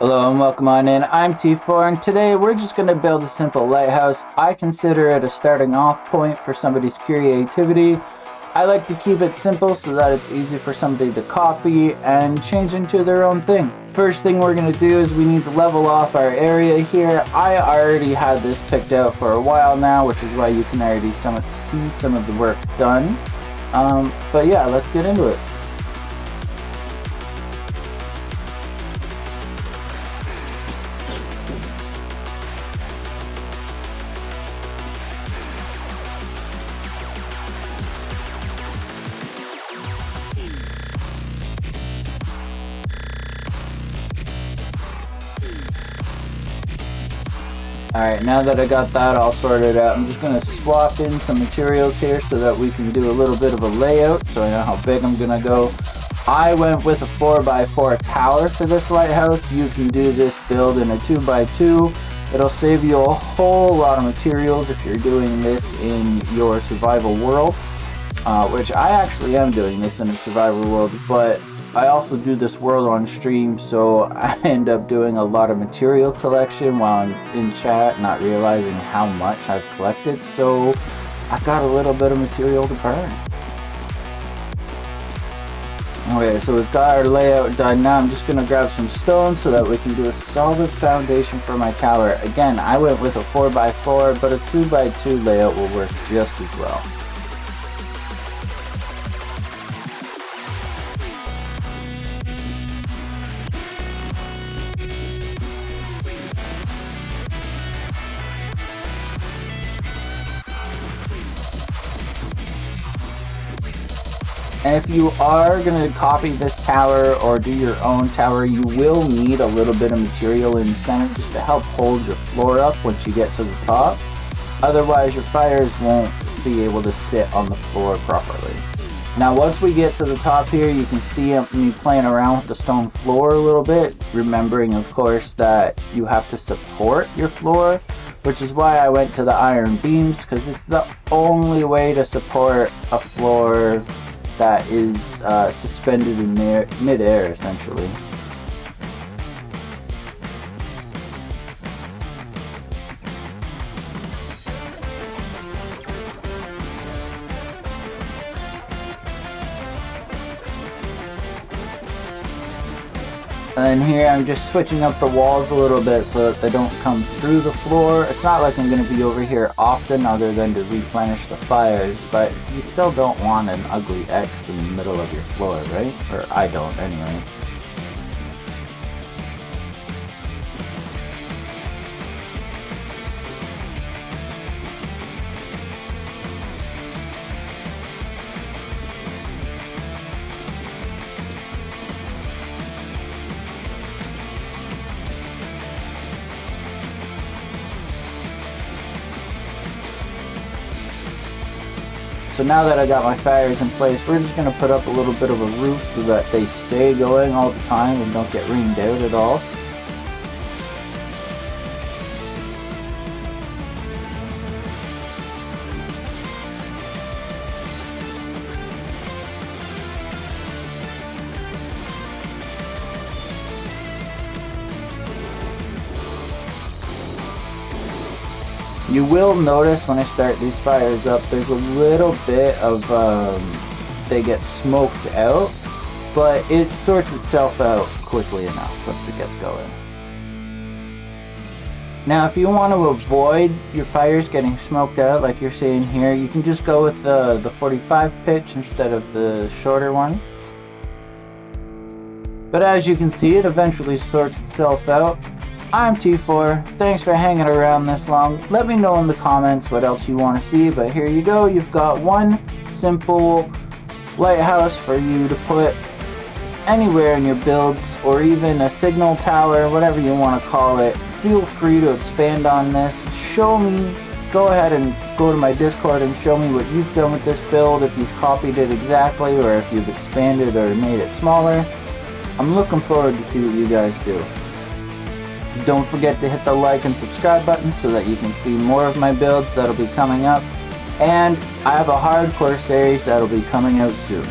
Hello and welcome on in. I'm T4 and today we're just going to build a simple lighthouse. I consider it a starting off point for somebody's creativity. I like to keep it simple so that it's easy for somebody to copy and change into their own thing. First thing we're going to do is we need to level off our area here. I already had this picked out for a while now, which is why you can already see some of the work done. But yeah, let's get into it. Alright, now that I got that all sorted out, I'm just going to swap in some materials here so that we can do a little bit of a layout so I know how big I'm going to go. I went with a 4x4 tower for this lighthouse. You can do this build in a 2x2. It'll save you a whole lot of materials if you're doing this in your survival world, which I actually am doing this in a survival world, but I also do this world on stream, so I end up doing a lot of material collection while I'm in chat, not realizing how much I've collected, so I got a little bit of material to burn. Okay, so we've got our layout done. Now I'm just going to grab some stone so that we can do a solid foundation for my tower. Again, I went with a 4x4, but a 2x2 layout will work just as well. And if you are going to copy this tower or do your own tower, you will need a little bit of material in the center just to help hold your floor up once you get to the top. Otherwise, your fires won't be able to sit on the floor properly. Now, once we get to the top here, you can see me playing around with the stone floor a little bit, remembering, of course, that you have to support your floor, which is why I went to the iron beams, because it's the only way to support a floor that is suspended in mid-air, essentially. And then here I'm just switching up the walls a little bit so that they don't come through the floor. It's not like I'm going to be over here often other than to replenish the fires, but you still don't want an ugly X in the middle of your floor, right? Or I don't anyway. So now that I got my fires in place, we're just going to put up a little bit of a roof so that they stay going all the time and don't get rained out at all. You will notice when I start these fires up, there's a little bit of, they get smoked out, but it sorts itself out quickly enough once it gets going. Now, if you want to avoid your fires getting smoked out, like you're seeing here, you can just go with the 45 pitch instead of the shorter one. But as you can see, it eventually sorts itself out. I'm T4, thanks for hanging around this long. Let me know in the comments what else you want to see, but here you go, you've got one simple lighthouse for you to put anywhere in your builds, or even a signal tower, whatever you want to call it. Feel free to expand on this. Show me, go ahead and go to my Discord and show me what you've done with this build, if you've copied it exactly, or if you've expanded or made it smaller. I'm looking forward to see what you guys do. Don't forget to hit the like and subscribe button so that you can see more of my builds that'll be coming up. And I have a hardcore series that'll be coming out soon.